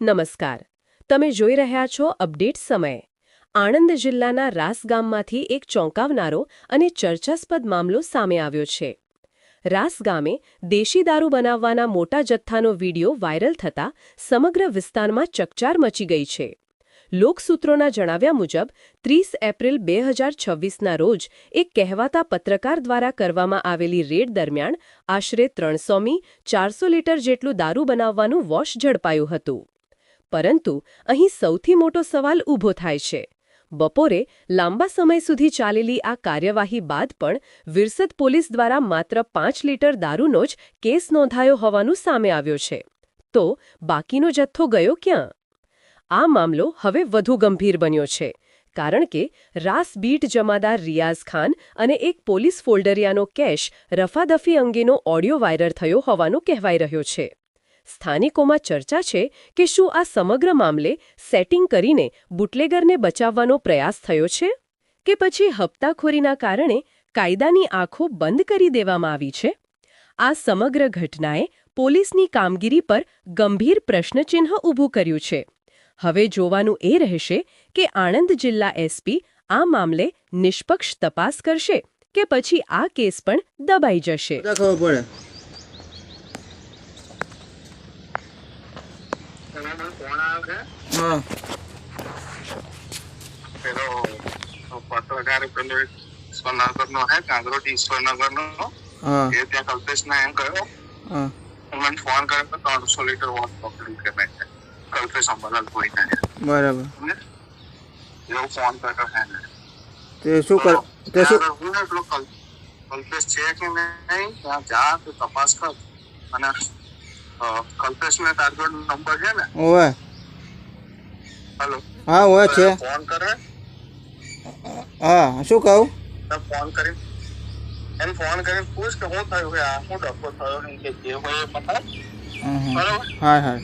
નમસ્કાર. તમે જોઈ રહ્યા છો અપડેટ સમય. આણંદ જિલ્લાના રાસ ગામમાંથી એક ચોંકાવનારો અને ચર્ચાસ્પદ મામલો સામે આવ્યો છે. રાસ ગામે દેશી દારૂ બનાવવાના મોટા જથ્થાનો વિડીયો વાયરલ થતાં સમગ્ર વિસ્તારમાં ચકચાર મચી ગઈ છે. લોકસૂત્રોના જણાવ્યા મુજબ 30 એપ્રિલ 2026ના રોજ એક કહેવાતા પત્રકાર દ્વારા કરવામાં આવેલી રેડ દરમિયાન આશરે 300મી 400 લીટર જેટલું દારૂ બનાવવાનું વોશ ઝડપાયું હતું. પરંતુ અહીં સૌથી મોટો સવાલ ઊભો થાય છે. બપોરે લાંબા સમય સુધી ચાલેલી આ કાર્યવાહી બાદ પણ વિરસદ પોલીસ દ્વારા માત્ર 5 લીટર દારૂનો જ કેસ નોંધાયો હોવાનું સામે આવ્યો છે. તો બાકીનો જથ્થો ગયો ક્યાં? આ મામલો હવે વધુ ગંભીર બન્યો છે. કારણ કે રાસ બીટ જમાદાર રિયાઝ ખાન અને એક પોલીસ ફોલ્ડરિયાનો કેશ રફાદફી અંગેનો ઓડિયો વાયરલ થયો હોવાનું કહેવાઈ રહ્યો છે. સ્થાનિકોમાં ચર્ચા છે કે શું આ સમગ્ર મામલે સેટિંગ કરીને બુટલેગરને બચાવવાનો પ્રયાસ થયો છે? કે પછી હપ્તાખોરીના કારણે કાયદાની આંખો બંધ કરી દેવામાં આવી છે? આ સમગ્ર ઘટનાએ પોલીસની કામગીરી પર ગંભીર પ્રશ્નચિહ્ન ઊભું કર્યું છે. હવે જોવાનું એ રહેશે કે આણંદ જિલ્લા એસપી આ મામલે નિષ્પક્ષ તપાસ કરશે કે પછી આ કેસ પણ દબાઈ જશે. પત્રકાર પેલો ઈશ્વરનગર નો હે કાંગરોટી ઈશ્વરનગર નો એ ત્યાં કલ્પેશ ને એમ કહ્યો મને ફોન કર્યો તો 300 લીટર વોટ પકડી કે મેં કલ્પેશ અંબાલાલ કોઈ ને બરાબર એવો ફોન કર્યો હે ને તે શું કર તે શું કલ્પેશ છે કે નહીં ત્યાં જા તો તપાસ કર અને કલ્પેશ ને તારો નંબર છે ને ઓવે હેલો હા ઓવે છે ફોન કરે હા શું કહું ફોન કરી એને ફોન કરીને પૂછ કે શું થયું આ શું ડખો થયો નહીં કે જે હોય એ બતાવ બરાબર હા હા